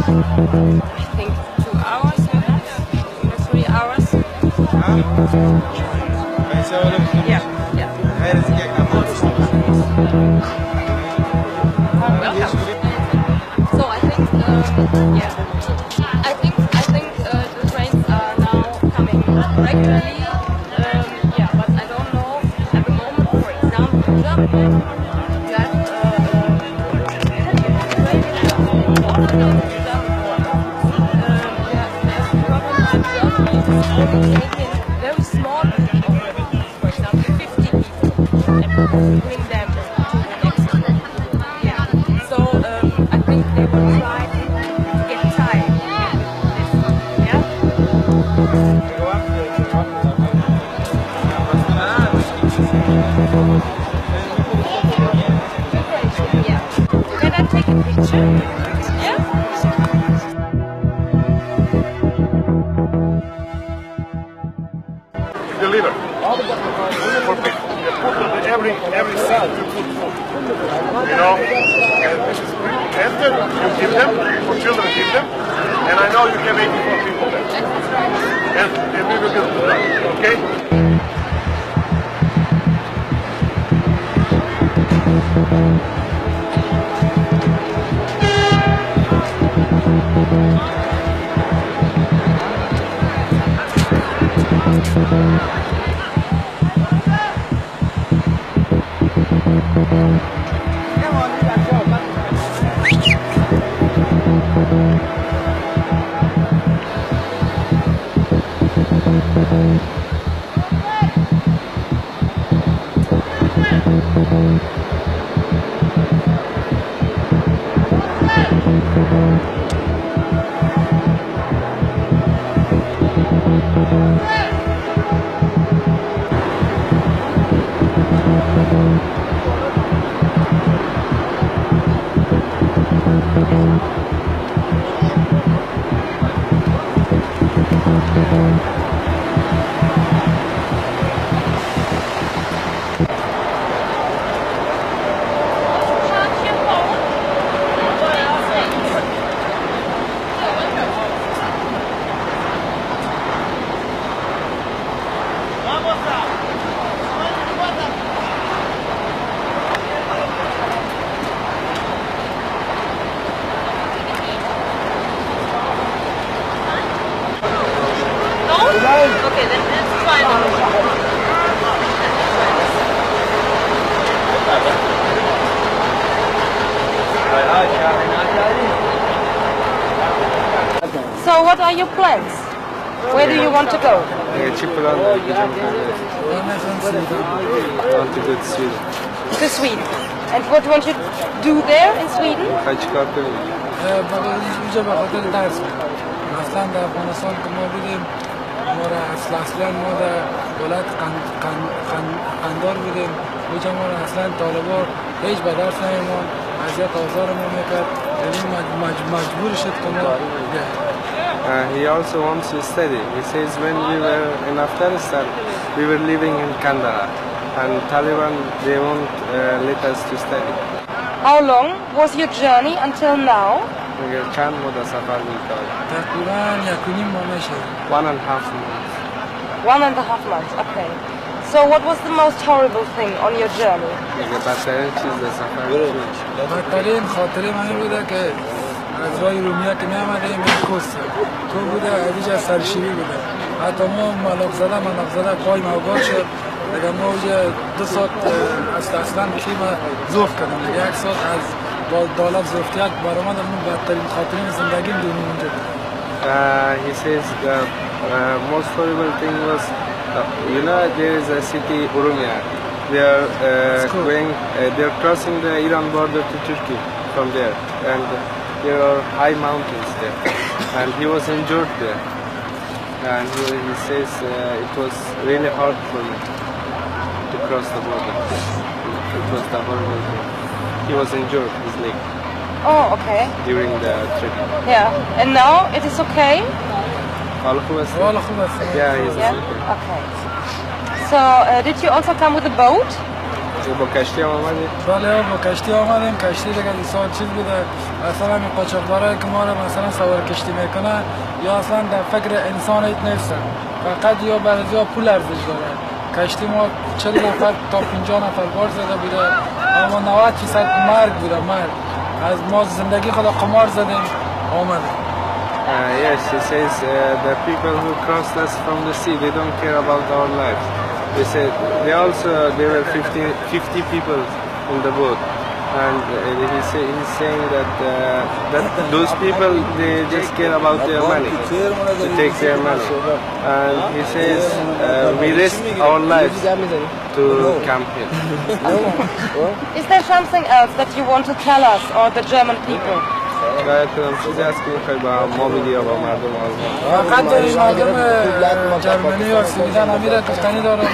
I think 2 hours, maybe 3 hours. Yeah, yeah. Welcome. So I think, yeah, I think the trains are now coming regularly. Yeah, but I don't know at the moment. For example, in Germany, you have very small group of, for example, 50 people, and bring them to the next group. Yeah. So I think they will try to get tired with this. Yeah. Yeah. Can I take a picture? Yeah. Deliver. For people. Every cell you put food. You know? And this is enter, you give them, for children give them, and I know you have 84 people there. And we will do it, okay? Okay, then let's try another one. So what are your plans? Where do you want to go? I want to go to Sweden. To Sweden. And what do you want to do there in Sweden? ما را اصلا ما در دولت قندار بودیم اوجا ما را اصلا طالبا هیچ به درس نمیمان اذیت آزار ما میکرد یعنی مجبور شد که ما He also wants to study. He says when we were in Afghanistan, we were living in Kandahar and Taliban, they won't let us to study. How long was your journey until now? چند مدت سفر می‌کرد؟ تقریباً 1.5 ماه میشه. 1.5 months. 1.5 months, okay. So what was the most horrible thing on your journey? بدترین چیز در سفر بدترین خاطره من بوده که از راه رومیه که می‌آمدیم کوس تو بوده اینجا سرشیبی بوده حتی ما ملاق زده پای ما گل شد اگر ما اونجا 2 ساعت اصلا بخی ما زوف کردم 1 ساعت از با دولت زفتیت برآمد من بدترین خاطرین زندگیم دونیم اونجا He says the most horrible thing was you know there is a city Urumia. They are they are crossing the Iran border to Turkey from there and there are high mountains there and he was injured there and he says it was really hard for me to cross the border. It was the horrible thing. He was injured, his leg. Oh, okay. During the trip. Yeah, and now it is okay? Yeah, he's okay. Okay. So, did you also come with a boat? با کشتی هم آمدید؟ بله با کشتی آمدیم. کشتی دیگه سال چیز بوده اصلا همین قاچاقبرایی که ما رو مثلا سوار کشتی میکنه یا اصلا در فکر انسان هیچ نیستن، فقط یا برای پول ارزش داره. کشتی ما 40 نفر تا 50 نفر بار زده بوده، اما 90% مرگ بوده، مرگ. از ما زندگی خدا قمار زدیم آمدیم. Yes, he says the people who crossed us from the sea, they don't care about our lives. They said there were 50 people in the boat, and he's saying that those people, they just care about their money, to take their money. And he says we risk our lives to come here. Is there something else that you want to tell us or the German people? شاید کدام چیزی هست که میخوای ما بگی یا با مردم آلمان؟ فقط مردم جرمنی یا سویدن امیره گفتنی دارم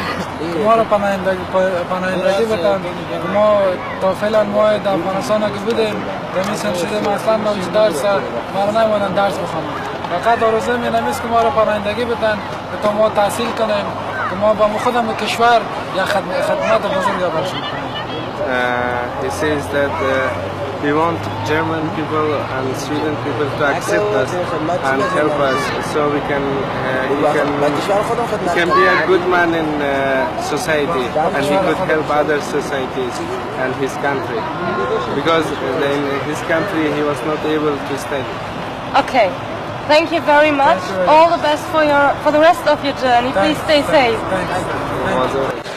که ما رو پناهندگی بدن. ما تا فعلا ما در افغانستان که بودیم دمیسم شدیم اصلا موجود درس ما رو نمودن درس بخونم. فقط آرزو مینمیست که ما رو پناهندگی بدن تا ما تحصیل کنیم که ما با خودم به کشور یا خدمت بزرگ برشیم. He says that we want German people and Sweden people to accept us and help us so we can be a good man in society, and he could help other societies and his country, because in his country he was not able to study. Okay. Thank you very much. All the best for the rest of your journey. Please stay safe. Thanks.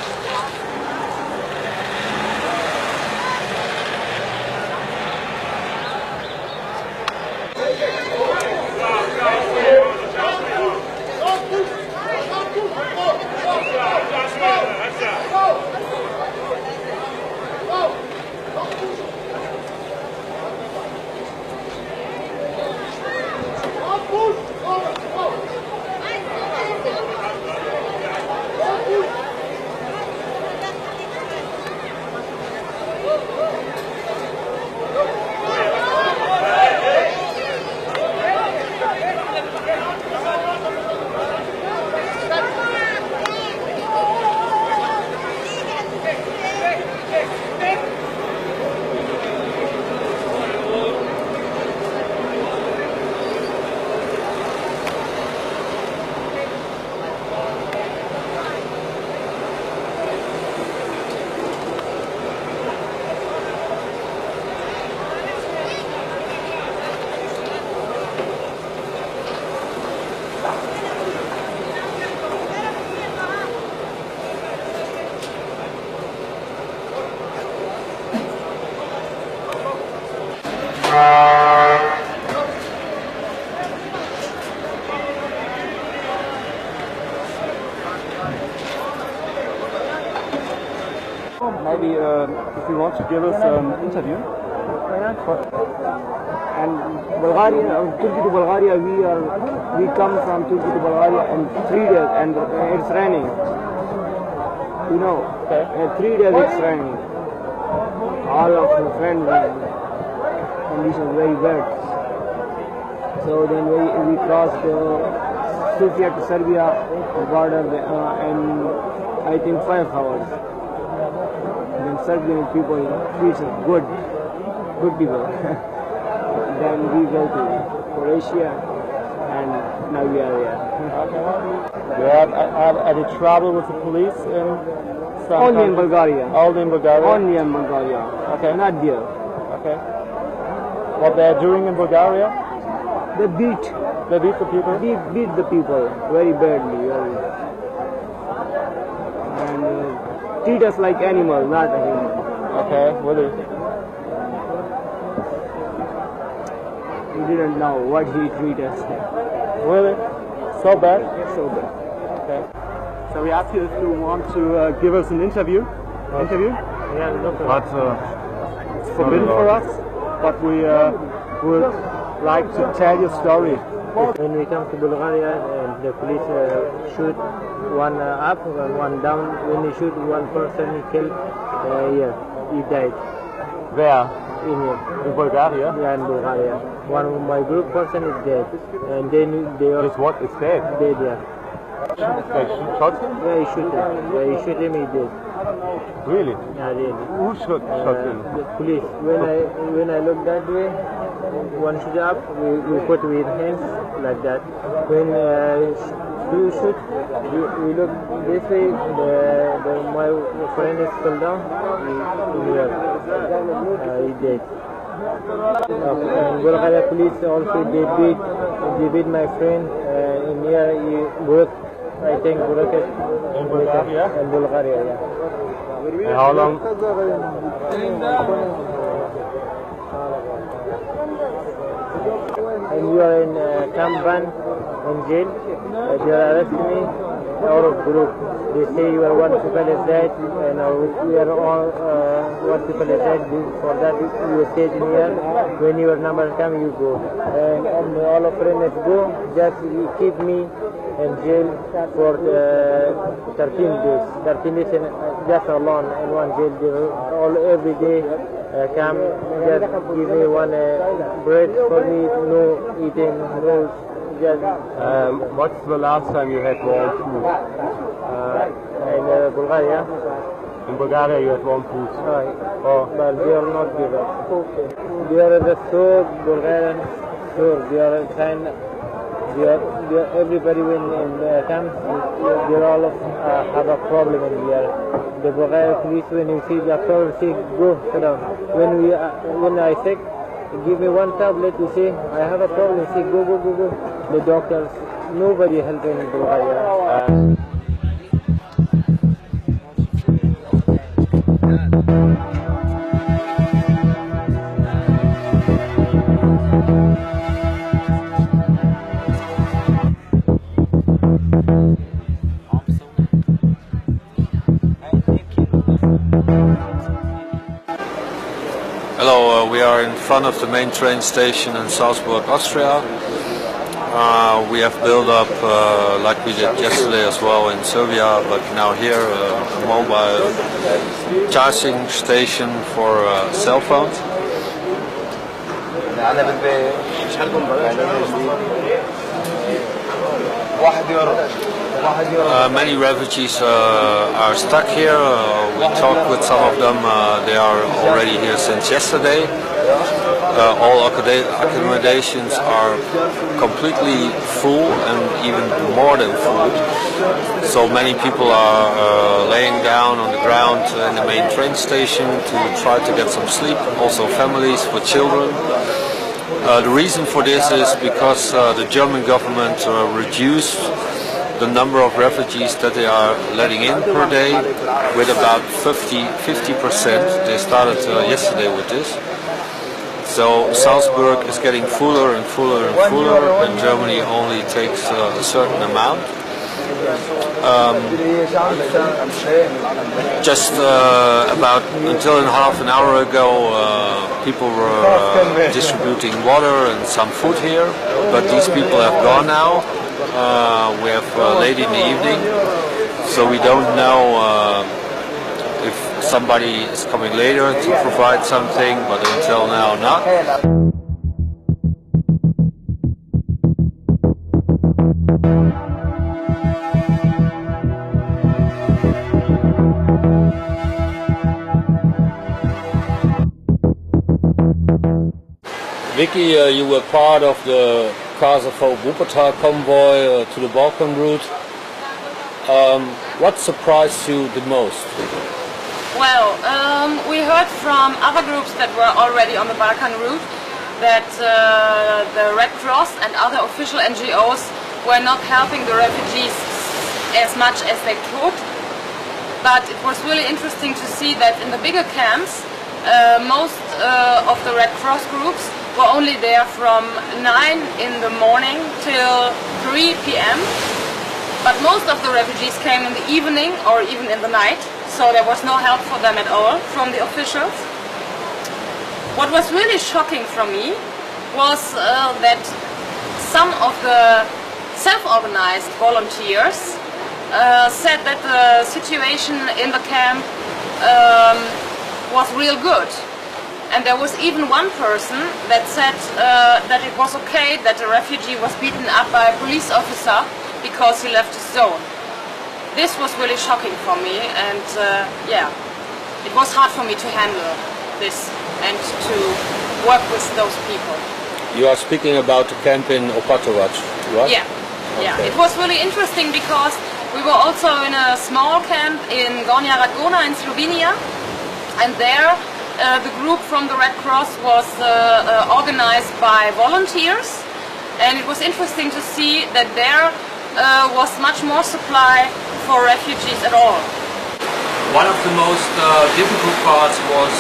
Maybe if you want to give us an interview. And Bulgaria, Turkey to Bulgaria, we come from Turkey to Bulgaria in 3 days, and it's raining. You know, in 3 days it's raining. All of the friends, conditions very bad. So then we crossed Sofia to Serbia border in I think 5 hours. Then Serbian people treat us good people. Then we go to Croatia, and now we are here. You have any trouble with the police in some Only in Bulgaria. Only in Bulgaria? Only in Bulgaria. Okay. Not there. Okay. What they're doing in Bulgaria? They beat the people? Beat the people very badly. And treat us like animals, not a human. Okay, really? We didn't know what he treat us. Really? So bad? So bad. Okay. So we asked you if you want to give us an interview. Yeah, But it's forbidden for us. But we would like to tell your story. When we come to Bulgaria, the police shoot one up and one down. When they shoot one person, he killed. He died. Where? In here. In Bulgaria? Yeah, in Bulgaria. One of my group person is dead, and then they are. It's what? It's dead? Dead, yeah. They shot him? Yeah, he shoot him. Yeah, he shoot him. He dead. Really? Yeah, really. Who shot him? The police. When I look that way, one shoot up, we put with hands like that. When you shoot, we look this way. My friend is fell down. He dead. And Bulgaria police also they beat my friend in here. Both I think In Bulgaria? In Bulgaria, yeah. And how long? And you are in Camp Ban in jail. They are arresting me out of group. They say you are one people is dead, and we are all one people is dead. For that you stay in here. When your number come, you go. And all of friends go. Just keep me in jail for 13 days. 13 days just alone in one jail. They all every day come just give me one bread for me. No eating, no. Just, What's the last time you had warm food? in Bulgaria. In Bulgaria you had warm food. But they are not given. They are the so Bulgarian, so they are kind. They are everybody when in camps, they all have a problem in here. The Bulgarian police, when you see the problem, say go sit down. When I sick, give me one tablet. You say I have a problem. Say go. The doctors, nobody helping in Bulgaria. Hello, we are in front of the main train station in Salzburg, Austria. We have built up, like we did yesterday as well in Serbia, but now here a mobile charging station for cell phones. Many refugees are stuck here. We talked with some of them. They are already here since yesterday. All accommodations are completely full and even more than full. So many people are laying down on the ground in the main train station to try to get some sleep. Also families with children. The reason for this is because the German government reduced the number of refugees that they are letting in per day with about 50%. They started yesterday with this. So Salzburg is getting fuller and fuller and fuller, and Germany only takes a certain amount. Just about until half an hour ago, people were distributing water and some food here, but these people have gone now. We have late in the evening, so we don't know if somebody is coming later to provide something, but until now not. Vicky, you were part of the Kosovo-Wuppertal convoy to the Balkan route. What surprised you the most? Well, we heard from other groups that were already on the Balkan route that the Red Cross and other official NGOs were not helping the refugees as much as they could. But it was really interesting to see that in the bigger camps, most of the Red Cross groups were only there from 9 in the morning till 3 p.m. But most of the refugees came in the evening or even in the night, so there was no help for them at all from the officials. What was really shocking for me was that some of the self-organized volunteers said that the situation in the camp was real good. And there was even one person that said that it was okay that a refugee was beaten up by a police officer because he left his zone. this was really shocking for me, and yeah, it was hard for me to handle this and to work with those people. You are speaking about the camp in Opatovac, right? Yeah, yeah. It was really interesting because we were also in a small camp in Gornja Radgona in Slovenia, and there the group from the Red Cross was organized by volunteers, and it was interesting to see that there was much more supply for refugees at all. One of the most difficult parts was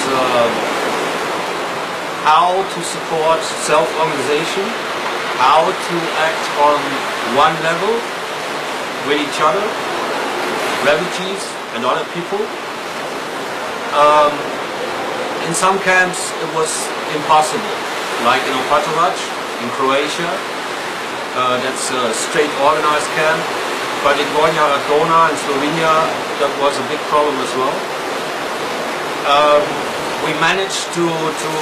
how to support self-organization, how to act on one level with each other, refugees and other people. In some camps it was impossible, like in Opatovac in Croatia. That's a straight organized camp, but in Gornja Radgona in Slovenia that was a big problem as well. We managed to do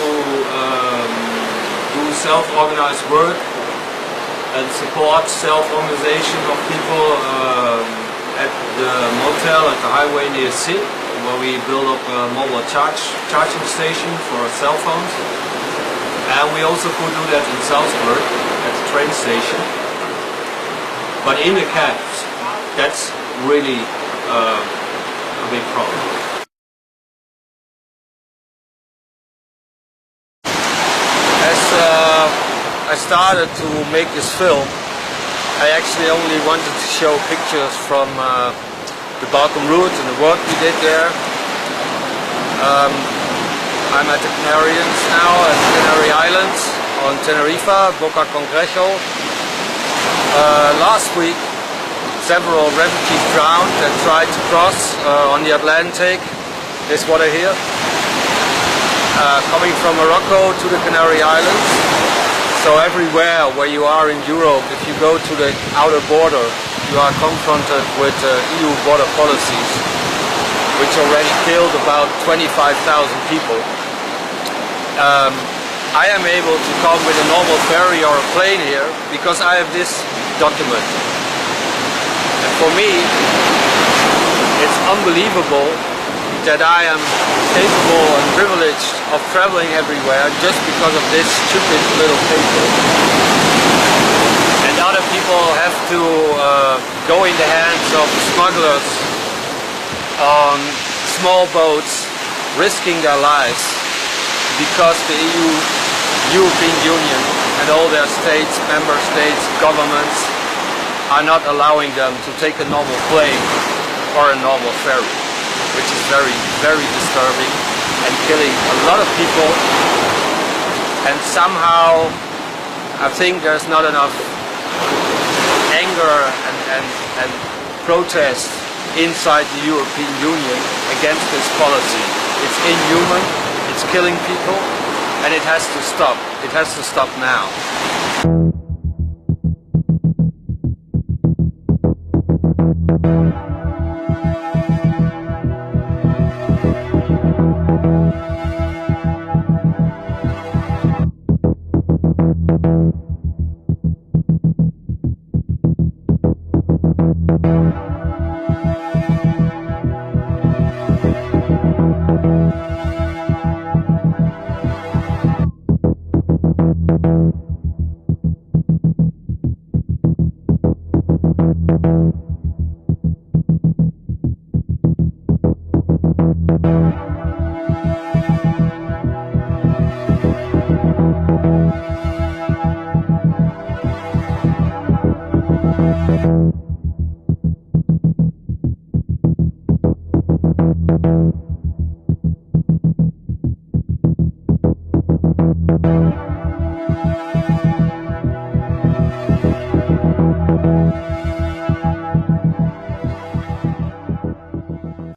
self-organized work and support self-organization of people at the motel at the highway near Sid, where we built up a mobile charging station for cell phones. And we also could do that in Salzburg at the train station. But in the camps, that's really a big problem. As I started to make this film, I actually only wanted to show pictures from the Balkan route and the work we did there. I'm at the Canarians now, at the Canary Islands on Tenerife, Boca Congreso. Last week, several refugees drowned and tried to cross on the Atlantic, this water here, coming from Morocco to the Canary Islands. So everywhere where you are in Europe, if you go to the outer border, you are confronted with EU border policies, which already killed about 25,000 people. I am able to come with a normal ferry or a plane here because I have this document. And for me, it's unbelievable that I am capable and privileged of traveling everywhere just because of this stupid little paper. And other people have to go in the hands of smugglers on small boats, risking their lives because the European Union and all their states, member states, governments are not allowing them to take a normal plane or a normal ferry, which is very, very disturbing and killing a lot of people. And somehow I think there's not enough anger and protest inside the European Union against this policy. It's inhuman, it's killing people, and it has to stop. It has to stop now.